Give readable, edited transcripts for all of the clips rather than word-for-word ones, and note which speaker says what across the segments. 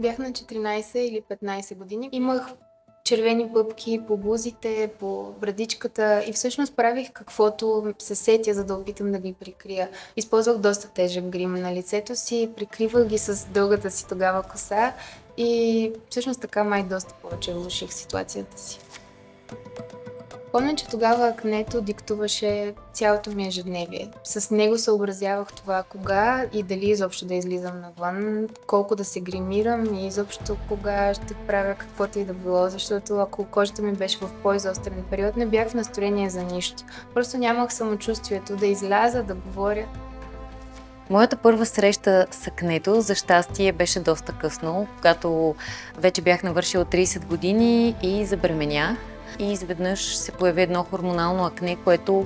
Speaker 1: Бях на 14 или 15 години. Имах червени пъпки по бузите, по брадичката и всъщност правих каквото се сетя, за да опитам да ги прикрия. Използвах доста тежък грим на лицето си, прикривах ги с дългата си тогава коса и всъщност така май доста повече влоших ситуацията си. Помня, че тогава акнето диктуваше цялото ми ежедневие. С него съобразявах това кога и дали изобщо да излизам навън, колко да се гримирам и изобщо кога ще правя каквото и да било, защото ако кожата ми беше в по-изострен период, не бях в настроение за нищо. Просто нямах самочувствието да изляза, да говоря.
Speaker 2: Моята първа среща с акнето, за щастие, беше доста късно, когато вече бях навършила 30 години и забременях. И изведнъж се появи едно хормонално акне, което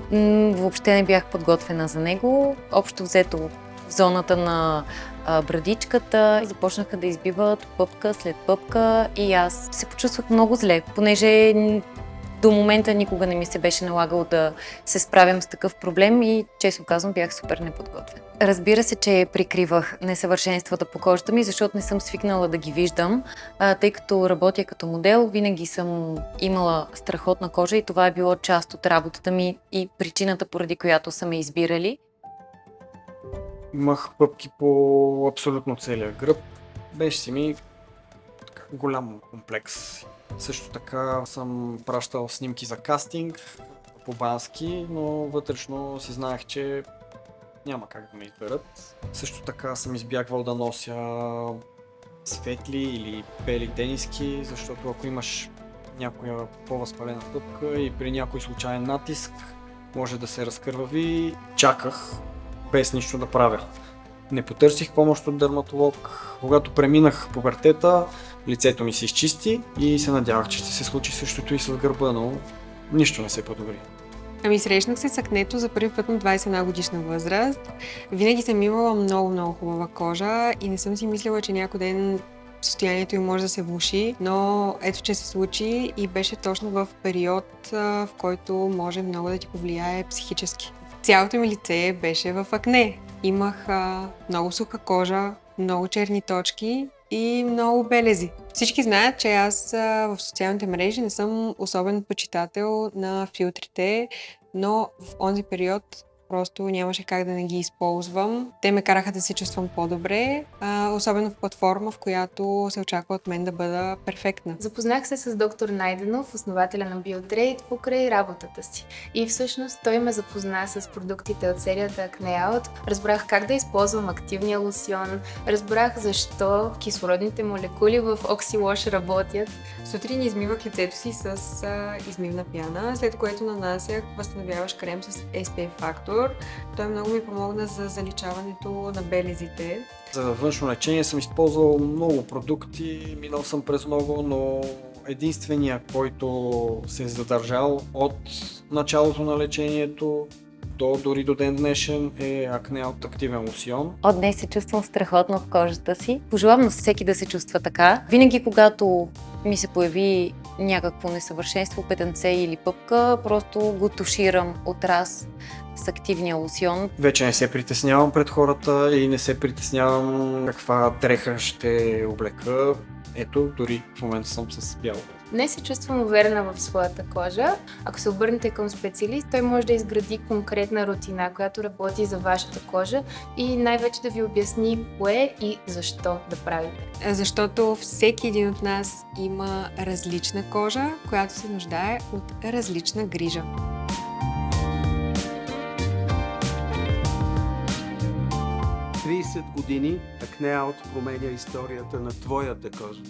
Speaker 2: въобще не бях подготвена за него. Общо взето в зоната на брадичката започнаха да избиват пъпка след пъпка и аз се почувствах много зле, понеже до момента никога не ми се беше налагало да се справям с такъв проблем и, честно казвам, бях супер неподготвен. Разбира се, че прикривах несъвършенствата по кожата ми, защото не съм свикнала да ги виждам, тъй като работя като модел, винаги съм имала страхотна кожа и това е било част от работата ми и причината, поради която са ме избирали.
Speaker 3: Имах пъпки по абсолютно целия гръб. Беше си ми голям комплекс. Също така съм пращал снимки за кастинг по бански, но вътрешно си знаех, че няма как да ме изберат. Също така съм избягвал да нося светли или бели тениски, защото ако имаш някоя по-възпалена пъпка и при някой случайен натиск може да се разкървави. Чаках без нищо да правя. Не потърсих помощ от дерматолог. Когато преминах пубертета, лицето ми се изчисти и се надявах, че ще се случи същото и с гърба, но нищо не се подобри.
Speaker 4: Срещнах се с акнето за първи път на 21 годишна възраст. Винаги съм имала много хубава кожа и не съм си мислила, че някой ден състоянието им може да се влоши, но ето, че се случи и беше точно в период, в който може много да ти повлияе психически. Цялото ми лице беше в акне. Имах много суха кожа, много черни точки и много белези. Всички знаят, че аз в социалните мрежи не съм особен почитател на филтрите, но в онзи период просто нямаше как да не ги използвам. Те ме караха да се чувствам по-добре, особено в платформа, в която се очаква от мен да бъда перфектна.
Speaker 1: Запознах се с доктор Найденов, основателя на Biotrade, покрай работата си. И всъщност той ме запозна с продуктите от серията Acne Out. Разбрах как да използвам активния лосьон, разбрах защо кислородните молекули в OxyWash работят.
Speaker 4: Сутрин измивах лицето си с измивна пяна, след което нанасях възстановяващ крем с SPF фактор. Той много ми помогна за заличаването на белезите.
Speaker 3: За външно лечение съм използвал много продукти, минал съм през много, но единствения, който се е задържал от началото на лечението дори до ден днешен е Acne Out активен лосьон.
Speaker 2: От днес се чувствам страхотно в кожата си. Пожелавам на всеки да се чувства така. Винаги, когато ми се появи някакво несъвършенство, петънце или пъпка, просто го туширам от раз с активния лосьон.
Speaker 3: Вече не се притеснявам пред хората и не се притеснявам каква дреха ще облека. Ето, дори в момента съм с бяло.
Speaker 1: Днес се чувствам уверена в своята кожа. Ако се обърнете към специалист, той може да изгради конкретна рутина, която работи за вашата кожа и най-вече да ви обясни кое и защо да правите.
Speaker 4: Защото всеки един от нас има различна кожа, която се нуждае от различна грижа.
Speaker 5: 30 години Acne Out променя историята на твоята кожа.